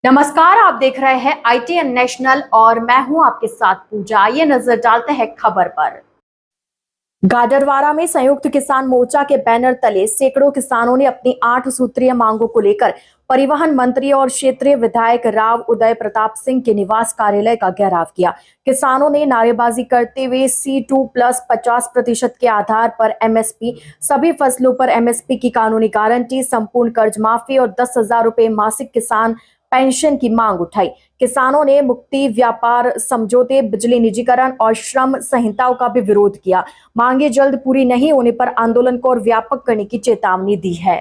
नमस्कार, आप देख रहे हैं ITN नेशनल और मैं हूं आपके साथ पूजा। ये नजर डालते हैं खबर पर। गाडरवारा में संयुक्त किसान मोर्चा के बैनर तले सैकड़ों किसानों ने अपनी 8 सूत्रीय मांगों को लेकर परिवहन मंत्री और क्षेत्रीय विधायक राव उदय प्रताप सिंह के निवास कार्यालय का घेराव किया। किसानों ने नारेबाजी करते हुए C2+ 50% के आधार पर MSP, सभी फसलों पर MSP की कानूनी गारंटी, संपूर्ण कर्ज माफी और 10,000 रुपए मासिक किसान पेंशन की मांग उठाई। किसानों ने मुक्ति व्यापार समझौते, बिजली निजीकरण और श्रम संहिताओं का भी विरोध किया। मांगे जल्द पूरी नहीं होने पर आंदोलन को और व्यापक करने की चेतावनी दी है।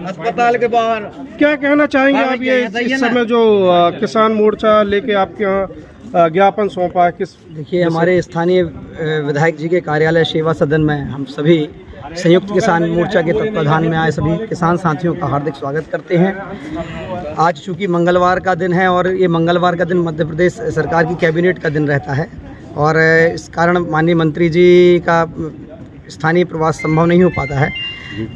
अस्पताल के बाहर क्या कहना चाहेंगे आप ये इस समय जो किसान मोर्चा लेके आपके यहाँ ज्ञापन सौंपा है? देखिए, हमारे स्थानीय विधायक जी के कार्यालय सेवा सदन में हम सभी संयुक्त किसान मोर्चा के तत्वाधान में आए सभी किसान साथियों का हार्दिक स्वागत करते हैं। आज चूँकि मंगलवार का दिन है और ये मंगलवार का दिन मध्य प्रदेश सरकार की कैबिनेट का दिन रहता है और इस कारण माननीय मंत्री जी का स्थानीय प्रवास संभव नहीं हो पाता है,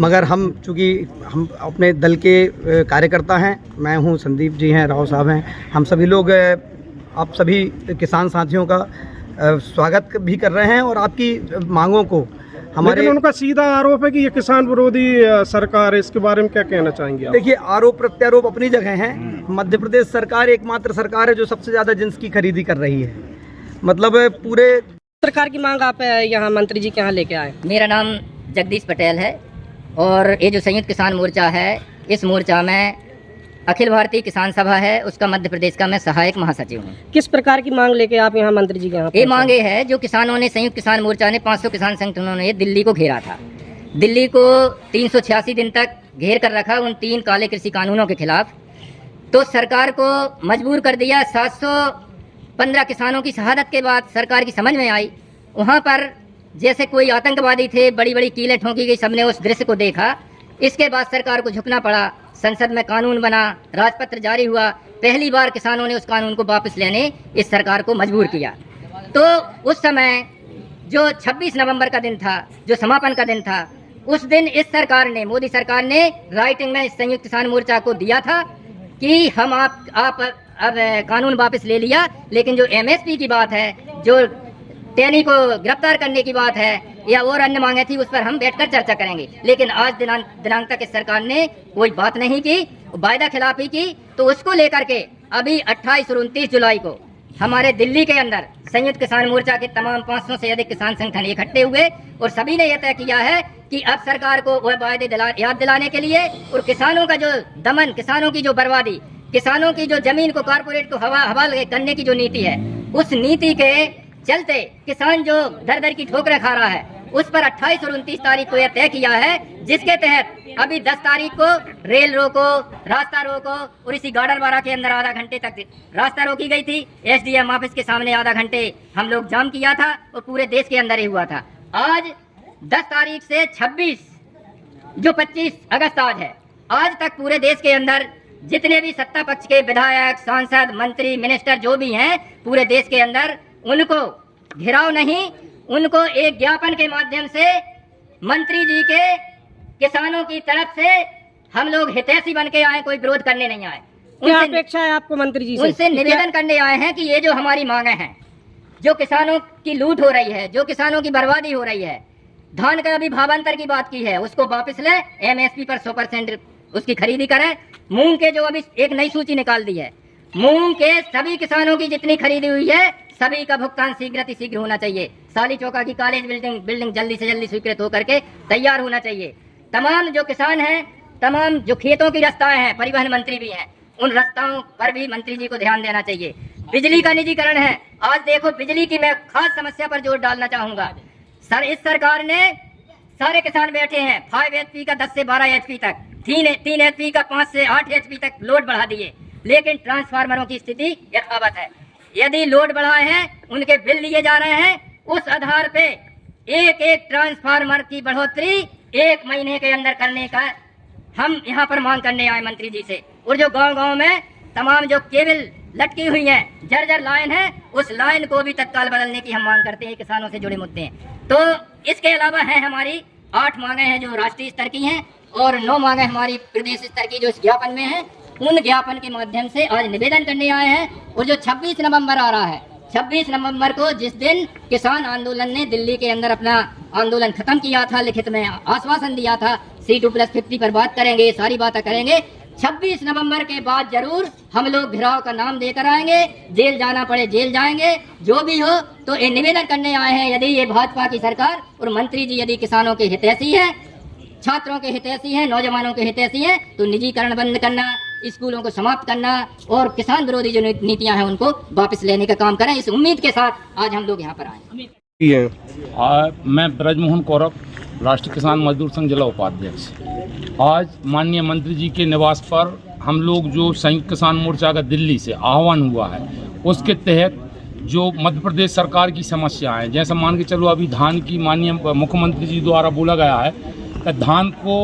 मगर हम चूँकि हम अपने दल के कार्यकर्ता हैं, मैं हूँ, संदीप जी हैं, राव साहब हैं, हम सभी लोग आप सभी किसान साथियों का स्वागत भी कर रहे हैं और आपकी मांगों को हमारे। लेकिन उनका सीधा आरोप है कि ये किसान विरोधी सरकार है, इसके बारे में क्या कहना चाहेंगे आप? देखिए, आरोप प्रत्यारोप अपनी जगह हैं। मध्य प्रदेश सरकार एकमात्र सरकार है जो सबसे ज़्यादा जिंस की खरीदी कर रही है। मतलब पूरे सरकार की मांग आप यहाँ मंत्री जी के यहाँ लेके आए। मेरा नाम जगदीश पटेल है और ये जो संयुक्त किसान मोर्चा है, इस मोर्चा में अखिल भारतीय किसान सभा है, उसका मध्य प्रदेश का मैं सहायक महासचिव हूँ। किस प्रकार की मांग लेके आप यहाँ मंत्री जी के यहाँ? ये मांगे है जो किसानों ने, संयुक्त किसान मोर्चा ने 500 किसान संगठनों ने दिल्ली को घेरा था। दिल्ली को 386 दिन तक घेर कर रखा उन 3 काले कृषि कानूनों के खिलाफ। तो सरकार को मजबूर कर दिया। 715 किसानों की शहादत के बाद सरकार की समझ में आई, वहाँ पर जैसे कोई आतंकवादी थे, बड़ी बड़ी कीलें ठोंकी गई, सबने उस दृश्य को देखा। इसके बाद सरकार को झुकना पड़ा, संसद में कानून बना, राजपत्र जारी हुआ। पहली बार किसानों ने उस कानून को वापस लेने इस सरकार को मजबूर किया। तो उस समय जो 26 नवंबर का दिन था, जो समापन का दिन था, उस दिन इस सरकार ने, मोदी सरकार ने राइटिंग में इस संयुक्त किसान मोर्चा को दिया था कि हम आप अब कानून वापस ले लिया, लेकिन जो MSP की बात है, जो टैनी को गिरफ्तार करने की बात है या और अन्य मांगे थी, उस पर हम बैठकर चर्चा करेंगे। लेकिन आज दिनांक तक इस सरकार ने कोई बात नहीं की, वायदा खिलाफी की। तो उसको लेकर के अभी 28 और 29 जुलाई को हमारे दिल्ली के अंदर संयुक्त किसान मोर्चा के तमाम 500 से अधिक किसान संगठन इकट्ठे हुए और सभी ने यह तय किया है कि अब सरकार को वह वायदे याद दिलाने के लिए और किसानों का जो दमन, किसानों की जो बर्बादी, किसानों की जो जमीन को कारपोरेट को हवाले करने की जो नीति है, उस नीति के चलते किसान जो दर दर की ठोकरें खा रहा है, उस पर 28 और 29 तारीख को यह तय किया है, जिसके तहत अभी 10 तारीख को रेल रोको, रास्ता रोको और इसी गाडरवारा के अंदर आधा घंटे तक रास्ता रोकी गई थी। SDM ऑफिस के सामने आधा घंटे हम लोग जाम किया था और पूरे देश के अंदर ही हुआ था। आज 10 तारीख से 26 जो 25 अगस्त आज है, आज तक पूरे देश के अंदर जितने भी सत्ता पक्ष के विधायक, सांसद, मंत्री, मिनिस्टर जो भी हैं, पूरे देश के अंदर उनको घेराव नहीं, उनको एक ज्ञापन के माध्यम से मंत्री जी के किसानों की तरफ से हम लोग हितैषी बन के आए, कोई विरोध करने नहीं आए। क्या अपेक्षा है आपको मंत्री जी से? उनसे निवेदन करने आए हैं कि ये जो हमारी मांगे हैं, जो किसानों की लूट हो रही है, जो किसानों की बर्बादी हो रही है, धान का अभी भावांतर की बात की है, उसको वापस ले, MSP पर 100% उसकी खरीदी करें। मूंग के जो अभी एक नई सूची निकाल दी है, मूंग के सभी किसानों की जितनी खरीदी हुई है, सभी का भुगतान शीघ्र होना चाहिए। साली चौका की कॉलेज बिल्डिंग जल्दी से जल्दी स्वीकृत होकर के तैयार होना चाहिए। तमाम जो किसान हैं, तमाम जो खेतों की रास्ताएं हैं, परिवहन मंत्री भी हैं, उन रास्ताओं पर भी मंत्री जी को ध्यान देना चाहिए। बिजली का निजीकरण है, आज देखो बिजली की मैं खास समस्या पर जोर डालना चाहूंगा। इस सरकार ने सारे किसान बैठे हैं, 5 HP का 10 से 12 HP तक, 3 HP का 5 से 8 HP तक लोड बढ़ा दिए, लेकिन ट्रांसफार्मरों की स्थिति यथावत है। यदि लोड बढ़ाए हैं, उनके बिल लिए जा रहे हैं, उस आधार पे एक ट्रांसफार्मर की बढ़ोतरी 1 महीने के अंदर करने का हम यहाँ पर मांग करने आए मंत्री जी से। और जो गांव-गांव में तमाम जो केबल लटकी हुई है, जर्जर लाइन है, उस लाइन को भी तत्काल बदलने की हम मांग करते हैं। किसानों से जुड़े मुद्दे हैं। तो इसके अलावा है हमारी 8 मांगे हैं जो राष्ट्रीय स्तर की हैं, और 9 मांगे हमारी प्रदेश स्तर की जो इस ज्ञापन में है, उन ज्ञापन के माध्यम से आज निवेदन करने आए हैं। और जो 26 नवंबर आ रहा है, 26 नवंबर को जिस दिन किसान आंदोलन ने दिल्ली के अंदर अपना आंदोलन खत्म किया था, लिखित में आश्वासन दिया था C2+50 पर बात करेंगे, सारी बातें करेंगे। 26 नवंबर के बाद जरूर हम लोग घिराव का नाम देकर आएंगे, जेल जाना पड़े जेल जाएंगे, जो भी हो। तो ये निवेदन करने आए हैं, यदि ये भाजपा की सरकार और मंत्री जी यदि किसानों के हितैषी है, छात्रों के हितैषी हैं, नौजवानों के हितैषी हैं, तो निजीकरण बंद करना, स्कूलों को समाप्त करना और किसान विरोधी जो नीतियां हैं उनको वापस लेने का काम करें। इस उम्मीद के साथ आज हम लोग यहाँ पर आए। मैं ब्रजमोहन कौरव, राष्ट्रीय किसान मजदूर संघ जिला उपाध्यक्ष। आज माननीय मंत्री जी के निवास पर हम लोग जो संयुक्त किसान मोर्चा का दिल्ली से आह्वान हुआ है, उसके तहत जो मध्य प्रदेश सरकार की समस्याएं, जैसे मान के चलो अभी धान की माननीय मुख्यमंत्री जी द्वारा बोला गया है कि धान को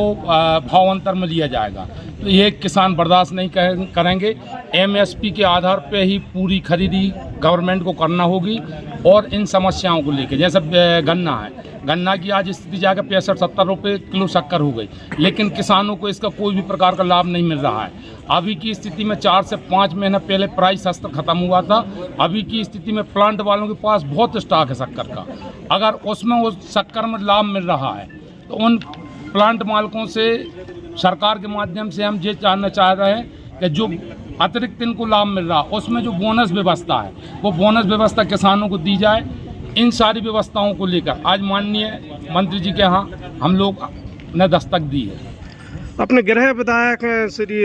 भाव अंतर में लिया जाएगा, तो ये किसान बर्दाश्त नहीं करेंगे। MSP के आधार पे ही पूरी खरीदी गवर्नमेंट को करना होगी। और इन समस्याओं को लेकर, जैसे गन्ना है, गन्ना की आज स्थिति जाकर 65-70 रुपये किलो शक्कर हो गई, लेकिन किसानों को इसका कोई भी प्रकार का लाभ नहीं मिल रहा है। अभी की स्थिति में 4 से 5 महीने पहले प्राइस अस्तर खत्म हुआ था। अभी की स्थिति में प्लांट वालों के पास बहुत स्टॉक है शक्कर का। अगर उसमें उस शक्कर में लाभ मिल रहा है तो उन प्लांट मालिकों से सरकार के माध्यम से हम ये जानना चाह रहे हैं कि जो अतिरिक्त इनको लाभ मिल रहा है उसमें जो बोनस व्यवस्था है, वो बोनस व्यवस्था किसानों को दी जाए। इन सारी व्यवस्थाओं को लेकर आज माननीय मंत्री जी के यहाँ हम लोग ने दस्तक दी है। अपने गृह विधायक हैं श्री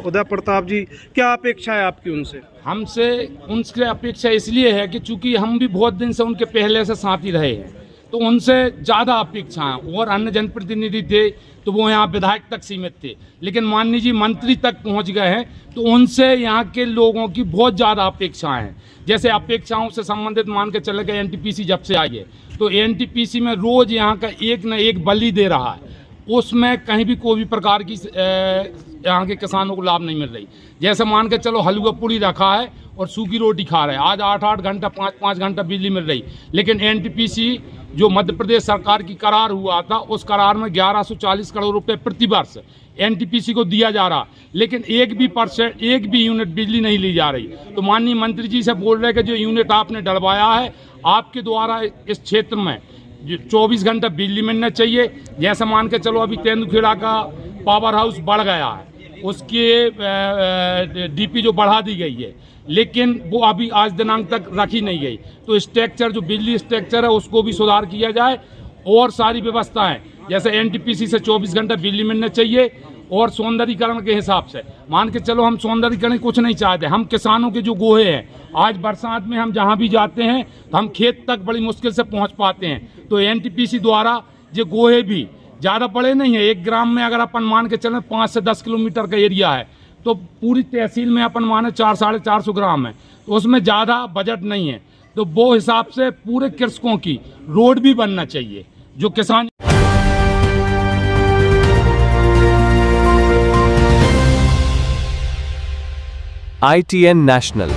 उदय प्रताप जी, क्या अपेक्षा है आपकी उनसे? हमसे उनसे अपेक्षा इसलिए है कि चूंकि हम भी बहुत दिन से उनके पहले से साथी रहे हैं, तो उनसे ज़्यादा अपेक्षा है। और अन्य जनप्रतिनिधि थे तो वो यहाँ विधायक तक सीमित थे, लेकिन माननीय जी मंत्री तक पहुँच गए हैं, तो उनसे यहाँ के लोगों की बहुत ज़्यादा अपेक्षाएं हैं। जैसे अपेक्षाओं से संबंधित मान के चले गए NTPC जब से आई है, तो NTPC में रोज़ यहाँ का एक न एक बलि दे रहा है, उसमें कहीं भी कोई भी प्रकार की यहाँ के किसानों को लाभ नहीं मिल रही। जैसे मान के चलो हलवा पूड़ी रखा है और सूखी रोटी खा रहे हैं, आज 8-8 घंटा 5-5 घंटा बिजली मिल रही, लेकिन NTPC जो मध्य प्रदेश सरकार की करार हुआ था, उस करार में 1140 करोड़ रुपए प्रति वर्ष NTPC को दिया जा रहा, लेकिन एक भी यूनिट बिजली नहीं ली जा रही। तो माननीय मंत्री जी से बोल रहे हैं कि जो यूनिट आपने डलवाया है, आपके द्वारा इस क्षेत्र में जो 24 घंटा बिजली मिलना चाहिए। जैसे मान के चलो अभी तेंदुखेड़ा का पावर हाउस बढ़ गया है, उसके DP जो बढ़ा दी गई है, लेकिन वो अभी आज दिनांक तक रखी नहीं गई। तो स्ट्रक्चर जो बिजली स्ट्रक्चर है उसको भी सुधार किया जाए। और सारी व्यवस्थाएं जैसे NTPC से 24 घंटा बिजली मिलना चाहिए। और सौंदर्यीकरण के हिसाब से मान के चलो हम सौंदर्यीकरण कुछ नहीं चाहते, हम किसानों के जो गोहे हैं, आज बरसात में हम जहाँ भी जाते हैं तो हम खेत तक बड़ी मुश्किल से पहुँच पाते हैं। तो NTPC द्वारा ये गोहे भी ज़्यादा बड़े नहीं है, एक ग्राम में अगर अपन मान के चलें 5 से 10 किलोमीटर का एरिया है, तो पूरी तहसील में अपन माने 400-450 ग्राम है, तो उसमें ज़्यादा बजट नहीं है। तो वो हिसाब से पूरे कृषकों की रोड भी बनना चाहिए जो किसान। ITN National